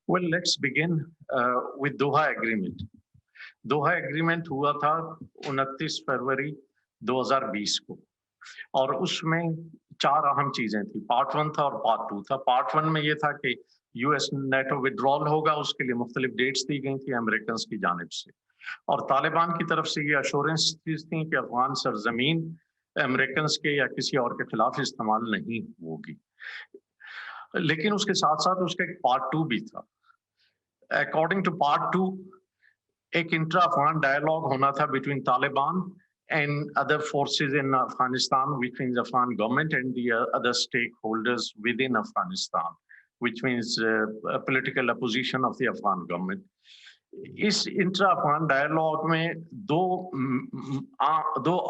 Well, let's begin with Doha Agreement. Doha agreement हुआ था 29 फरवरी 2020 को, और उसमें 4 अहम चीजें थी। पार्ट 1 था और पार्ट 2 था। पार्ट 1 में ये था कि यूएस नेटो विड्रॉल होगा, उसके लिए मुख्तलिफ डेट्स दी गई थी अमेरिकन की जानिब से, और तालिबान की तरफ से ये अश्योरेंस थी कि अफगान सरजमीन अमेरिकन के या किसी और के खिलाफ इस्तेमाल नहीं होगी। लेकिन उसके साथ साथ उसका एक पार्ट 2 भी था। अकॉर्डिंग टू पार्ट 2, एक इंट्रा अफगान डायलॉग होना था between Taliban and other forces in Afghanistan, which means Afghan government and the other stakeholders within Afghanistan, which means political opposition of the Afghan government. इस इंट्रा अफगान डायलॉग में दो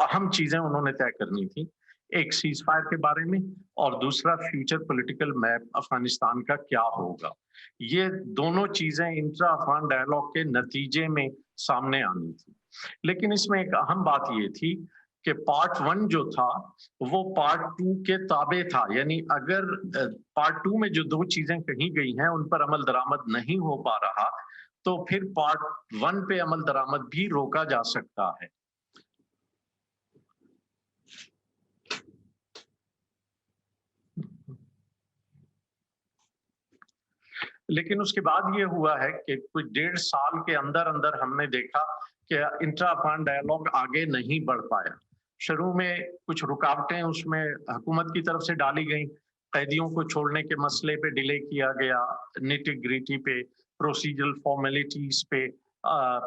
अहम चीजें उन्होंने तय करनी थी। एक सीज फायर के बारे में और दूसरा फ्यूचर पॉलिटिकल मैप अफगानिस्तान का क्या होगा। ये दोनों चीजें इंट्रा अफगान डायलॉग के नतीजे में सामने आनी थी। लेकिन इसमें एक अहम बात ये थी कि पार्ट 1 जो था वो पार्ट 2 के ताबे था, यानी अगर पार्ट 2 में जो 2 चीजें कही गई हैं उन पर अमल दरामद नहीं हो पा रहा, तो फिर पार्ट 1 पे अमल दरामद भी रोका जा सकता है। लेकिन उसके बाद ये हुआ है कि कुछ 1.5 साल के अंदर अंदर हमने देखा कि इंट्रा अफगान डायलॉग आगे नहीं बढ़ पाया। शुरू में कुछ रुकावटें उसमें हुकूमत की तरफ से डाली गई, कैदियों को छोड़ने के मसले पे डिले किया गया, निटी-ग्रिटी पे, प्रोसीजरल फॉर्मेलिटीज पे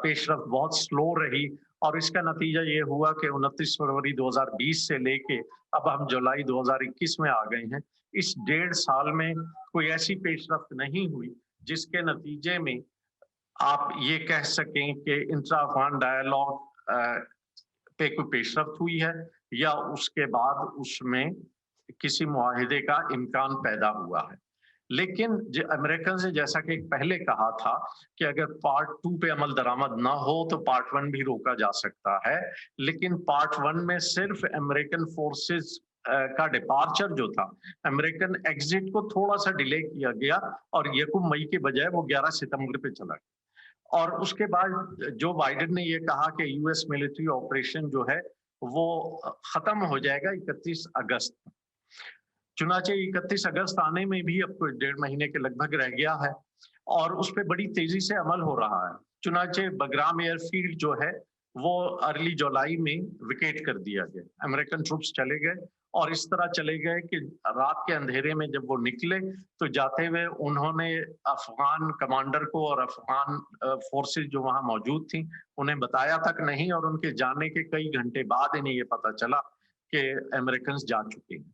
पेशरफ्त बहुत स्लो रही, और इसका नतीजा ये हुआ कि 29 फरवरी 2020 से लेके अब हम जुलाई 2021 में आ गए हैं। इस 1.5 साल में कोई ऐसी पेशरफ्त नहीं हुई जिसके नतीजे में आप ये कह सकें कि इंट्रा अफगान डायलॉग पे कोई पेशरफ्त हुई है या उसके बाद उसमें किसी मुआहिदे का इम्कान पैदा हुआ है। लेकिन अमेरिकन से जैसा कि पहले कहा था कि अगर पार्ट 2 पे अमल दरामद ना हो तो पार्ट 1 भी रोका जा सकता है, लेकिन पार्ट 1 में सिर्फ अमेरिकन फोर्सेस का डिपार्चर जो था, अमेरिकन एग्जिट को थोड़ा सा डिले किया गया और 1 मई के बजाय वो 11 सितंबर पे चला गया। और उसके बाद जो बाइडेन ने ये कहा कि यूएस मिलिट्री ऑपरेशन जो है वो खत्म हो जाएगा 31 अगस्त। चुनाचे 31 अगस्त आने में भी अब कोई 1.5 महीने के लगभग रह गया है और उस पर बड़ी तेजी से अमल हो रहा है। चुनाचे बगराम एयरफील्ड जो है वो अर्ली जुलाई में विकेट कर दिया गया, अमेरिकन ट्रूप्स चले गए, और इस तरह चले गए कि रात के अंधेरे में जब वो निकले तो जाते हुए उन्होंने अफगान कमांडर को और अफगान फोर्सेस जो वहां मौजूद थी उन्हें बताया तक नहीं, और उनके जाने के कई घंटे बाद इन्हें ये पता चला कि अमेरिकन जा चुके हैं।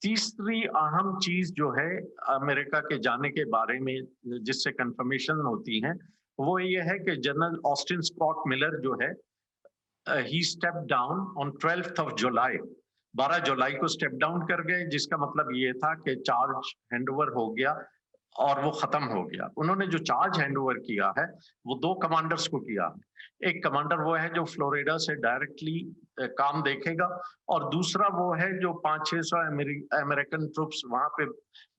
तीसरी अहम चीज जो है अमेरिका के जाने के बारे में जिससे कंफर्मेशन होती है वो ये है कि जनरल ऑस्टिन स्कॉट मिलर जो है he step down on 12th of July, 12 जुलाई को स्टेप डाउन कर गए, जिसका मतलब ये था कि चार्ज हैंडओवर हो गया और वो खत्म हो गया। उन्होंने जो चार्ज हैंडओवर किया है वो 2 कमांडर्स को किया है। एक कमांडर वो है जो फ्लोरिडा से डायरेक्टली काम देखेगा, और दूसरा वो है जो 500-600 अमेरिकन ट्रूप्स वहां पे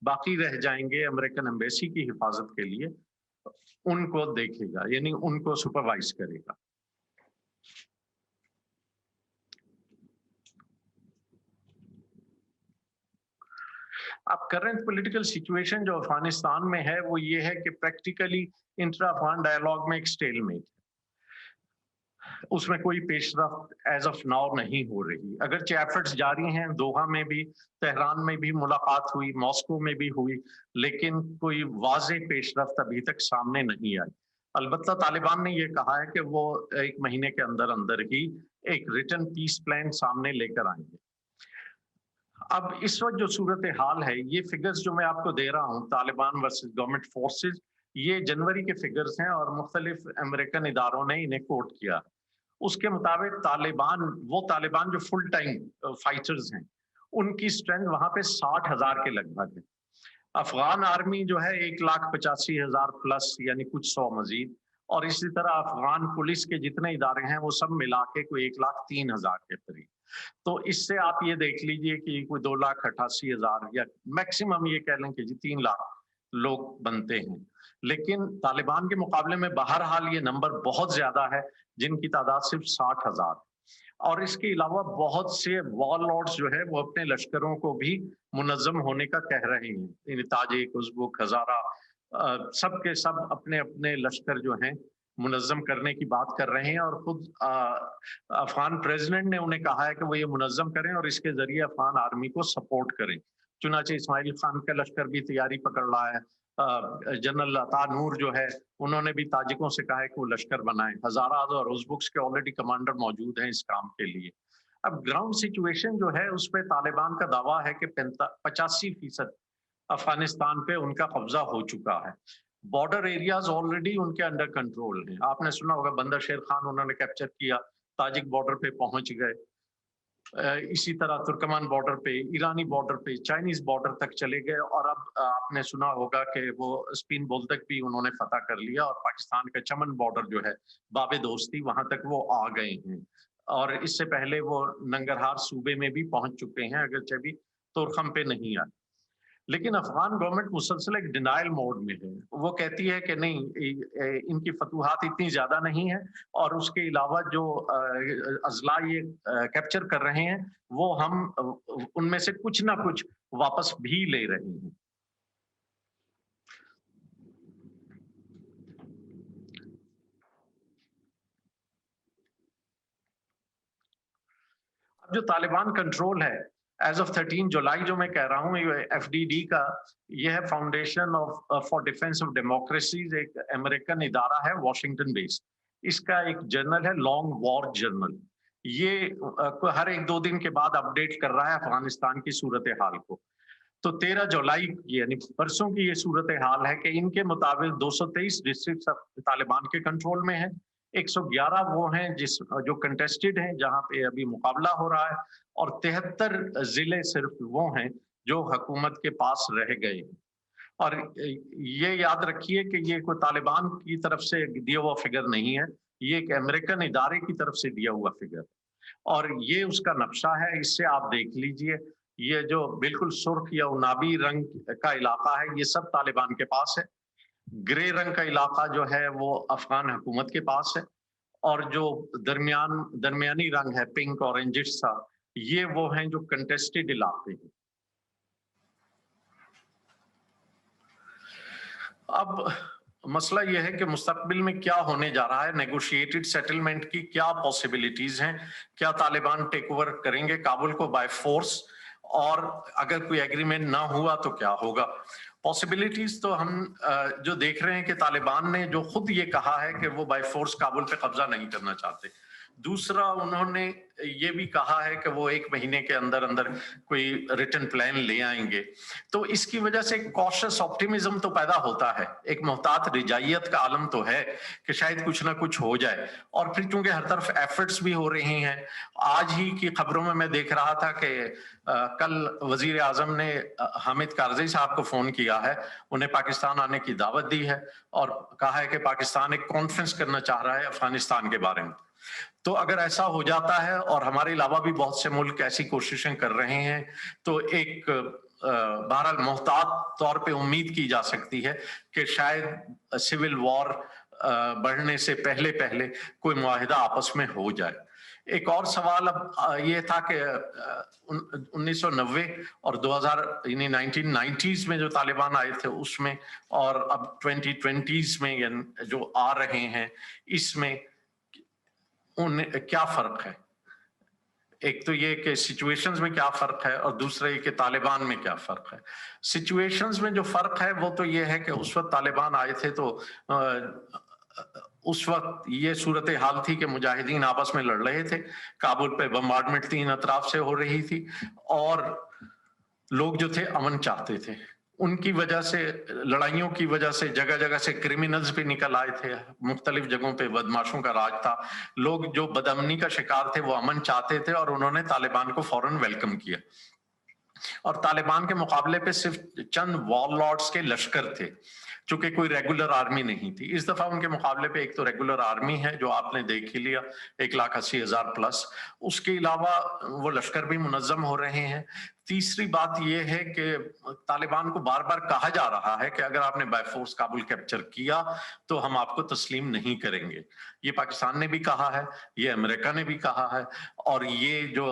बाकी रह जाएंगे अमेरिकन एम्बेसी की हिफाजत के लिए, उनको देखेगा, यानी उनको सुपरवाइज करेगा। अब करंट पॉलिटिकल सिचुएशन जो अफगानिस्तान में है वो ये है कि प्रैक्टिकली इंट्रा अफगान डायलॉग में एक स्टेलमेट है, उसमें कोई पेशरफ्त एज ऑफ नाउ नहीं हो रही। अगरचे एफर्ट्स जारी हैं, दोहा में भी, तेहरान में भी मुलाकात हुई, मॉस्को में भी हुई, लेकिन कोई वाज़ेह पेशरफ्त अभी तक सामने नहीं आई। अलबत्ता तालिबान ने ये कहा है कि वो 1 महीने के अंदर अंदर ही एक रिटन पीस प्लान सामने लेकर आएंगे। अब इस वक्त जो सूरत हाल है, ये फिगर्स जो मैं आपको दे रहा हूँ तालिबान वर्सेस गवर्नमेंट फोर्सेस, ये जनवरी के फिगर्स हैं और मुख्तलिफ अमेरिकन इदारों ने इन्हें कोट किया। उसके मुताबिक वो तालिबान जो फुल टाइम फाइटर्स हैं उनकी स्ट्रेंथ वहां पे 60,000 के लगभग है। अफगान आर्मी जो है 1,85,000 प्लस, यानी कुछ 100 मजीद, और इसी तरह अफगान पुलिस के जितने इदारे हैं वो सब मिला के कोई 1,03,000 के करीब। तो इससे आप ये देख लीजिए कि कोई 2,88,000 या मैक्सिमम ये कह लें कि जी 3 लाख लोग बनते हैं, लेकिन तालिबान के मुकाबले में बहरहाल ये नंबर बहुत ज्यादा है, जिनकी तादाद सिर्फ 60,000। और इसके अलावा बहुत से वॉर लॉर्ड्स जो है वो अपने लश्करों को भी मुनज़्ज़म होने का कह रहे हैं। ताजिक, उज़्बेक, हज़ारा सब के सब अपने अपने लश्कर जो हैं मुनज़्ज़म करने की बात कर रहे हैं, और खुद अफ़गान प्रेसिडेंट ने उन्हें कहा है कि वो ये मुनज़्ज़म करें और इसके ज़रिए अफ़गान आर्मी को सपोर्ट करें। चुनाचे इस्माइल खान का लश्कर भी तैयारी पकड़ रहा है। जनरल अता नूर जो है उन्होंने भी ताजिकों से कहा है कि वो लश्कर बनाएं। हज़ाराज़ और उज़्बेक्स के ऑलरेडी कमांडर मौजूद हैं इस काम के लिए। अब ग्राउंड सिचुएशन जो है उस पे तालिबान का दावा है कि 85% अफगानिस्तान पे उनका कब्जा हो चुका है। बॉर्डर एरियाज ऑलरेडी उनके अंडर कंट्रोल हैं। आपने सुना होगा बंदर शेर खान उन्होंने कैप्चर किया, ताजिक बॉर्डर पे पहुंच गए। इसी तरह तुर्कमान बॉर्डर पे, ईरानी बॉर्डर पे, चाइनीज बॉर्डर तक चले गए, और अब आपने सुना होगा कि वो स्पिन बोल तक भी उन्होंने फतह कर लिया, और पाकिस्तान का चमन बॉर्डर जो है बाबे दोस्ती वहां तक वो आ गए हैं। और इससे पहले वो नंगरहार सूबे में भी पहुंच चुके हैं, अगरचे भी तुरखम पे नहीं आए। लेकिन अफगान गवर्नमेंट मुसलसल एक डिनायल मोड में है। वो कहती है कि नहीं, इनकी फतूहात इतनी ज्यादा नहीं है, और उसके अलावा जो अजला ये कैप्चर कर रहे हैं वो हम उनमें से कुछ ना कुछ वापस भी ले रहे हैं। अब जो तालिबान कंट्रोल है एज ऑफ 13 जुलाई, जो मैं कह रहा हूँ, ये एफडीडी का, ये है foundation of for defence of democracies, एक अमेरिकन इदारा है वॉशिंगटन बेस्ड। इसका एक जर्नल है लॉन्ग वॉर जर्नल। ये हर एक दो दिन के बाद अपडेट कर रहा है अफगानिस्तान की सूरत हाल को। तो 13 जुलाई यानी परसों की ये सूरत हाल है कि इनके मुताबिक 223 डिस्ट्रिक्ट तालिबान के कंट्रोल में है। 111 वो हैं जो कंटेस्टेड हैं, जहां पे अभी मुकाबला हो रहा है, और 73 जिले सिर्फ वो हैं जो हुकूमत के पास रह गए हैं। और ये याद रखिए कि ये कोई तालिबान की तरफ से दिया हुआ फिगर नहीं है, ये एक अमेरिकन इदारे की तरफ से दिया हुआ फिगर, और ये उसका नक्शा है। इससे आप देख लीजिए, ये जो बिल्कुल सुर्ख या उनाबी रंग का इलाका है ये सब तालिबान के पास है। ग्रे रंग का इलाका जो है वो अफगान हुकूमत के पास है, और जो दरमियानी रंग है पिंक ऑरेंजिश सा, ये वो हैं जो कंटेस्टेड इलाके हैं। अब मसला यह है कि मुस्तकबिल में क्या होने जा रहा है, नेगोशिएटेड सेटलमेंट की क्या पॉसिबिलिटीज हैं, क्या तालिबान टेक ओवर करेंगे काबुल को बाय फोर्स, और अगर कोई एग्रीमेंट ना हुआ तो क्या होगा। पॉसिबिलिटीज तो हम जो देख रहे हैं कि तालिबान ने जो खुद ये कहा है कि वो बाय फोर्स काबुल पे कब्जा नहीं करना चाहते। दूसरा, उन्होंने ये भी कहा है कि वो 1 महीने के अंदर अंदर कोई रिटर्न प्लान ले आएंगे। तो इसकी वजह से कॉशियस ऑप्टिमिज्म तो पैदा होता है, एक मोहतात रिजाइयत का आलम तो है कि शायद कुछ ना कुछ हो जाए। और फिर चूंकि हर तरफ एफर्ट्स भी हो रही हैं, आज ही की खबरों में मैं देख रहा था कि कल वजीर आजम ने हामिद कारज़ई साहब को फोन किया है, उन्हें पाकिस्तान आने की दावत दी है, और कहा है कि पाकिस्तान एक कॉन्फ्रेंस करना चाह रहा है अफगानिस्तान के बारे में। तो अगर ऐसा हो जाता है, और हमारे अलावा भी बहुत से मुल्क ऐसी कोशिशें कर रहे हैं, तो एक बहरहाल मोहतात तौर पे उम्मीद की जा सकती है कि शायद सिविल वॉर बढ़ने से पहले पहले कोई मुआहिदा आपस में हो जाए। एक और सवाल अब ये था कि 1990 और 2000 यानी 1990s में जो तालिबान आए थे उसमें, और अब 2020s में जो आ रहे हैं, इसमें क्या फर्क है। एक तो ये कि सिचुएशंस में क्या फर्क है, और दूसरा ये कि तालिबान में क्या फर्क है। सिचुएशंस में जो फर्क है वो तो ये है कि उस वक्त तालिबान आए थे तो उस वक्त ये सूरत हाल थी कि मुजाहिदीन आपस में लड़ रहे थे, काबुल पे बम्बार्डमेंट 3 अतराफ से हो रही थी, और लोग जो थे अमन चाहते थे। उनकी वजह से, लड़ाइयों की वजह से जगह जगह से क्रिमिनल्स भी निकल आए थे, मुख्तलिफ जगहों पे बदमाशों का राज था। लोग जो बदअमनी का शिकार थे वो अमन चाहते थे, और उन्होंने तालिबान को फौरन वेलकम किया। और तालिबान के मुकाबले पे सिर्फ चंद वॉर लॉर्ड्स के लश्कर थे, चूंकि कोई रेगुलर आर्मी नहीं थी। इस दफा उनके मुकाबले पे एक तो रेगुलर आर्मी है जो आपने देख ही लिया, 1,80,000 प्लस। उसके अलावा वो लश्कर भी मुनज़्ज़म हो रहे हैं। تیسری بات یہ ہے کہ طالبان کو بار بار کہا جا رہا ہے کہ اگر آپ نے بائی فورس کابل کیپچر کیا تو ہم آپ کو تسلیم نہیں کریں گے. یہ پاکستان نے بھی کہا ہے, یہ امریکہ نے بھی کہا ہے, اور یہ جو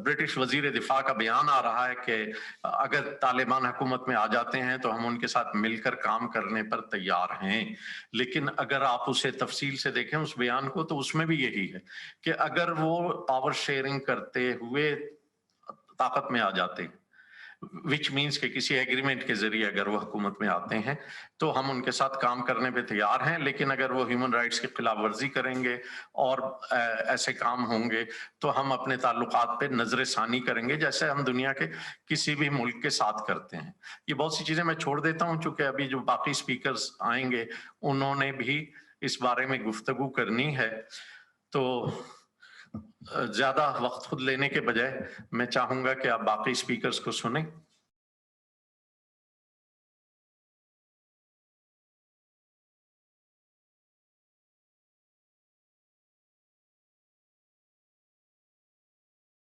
برٹش وزیر دفاع کا بیان آ رہا ہے کہ اگر طالبان حکومت میں آ جاتے ہیں تو ہم ان کے ساتھ مل کر کام کرنے پر تیار ہیں. لیکن اگر آپ اسے تفصیل سے دیکھیں اس بیان کو تو اس میں بھی یہی ہے کہ اگر وہ پاور شیئرنگ کرتے ہوئے طاقت میں آ جاتے, وچ مینس کہ کسی ایگریمنٹ کے ذریعے اگر وہ حکومت میں آتے ہیں تو ہم ان کے ساتھ کام کرنے پہ تیار ہیں. لیکن اگر وہ ہیومن رائٹس کی خلاف ورزی کریں گے اور ایسے کام ہوں گے تو ہم اپنے تعلقات پہ نظر ثانی کریں گے, جیسے ہم دنیا کے کسی بھی ملک کے ساتھ کرتے ہیں. یہ بہت سی چیزیں میں چھوڑ دیتا ہوں چونکہ ابھی جو باقی سپیکرز آئیں گے انہوں نے بھی اس بارے میں گفتگو کرنی ہے. تو زیادہ وقت خود لینے کے بجائے میں چاہوں گا کہ آپ باقی سپیکرز کو سنیں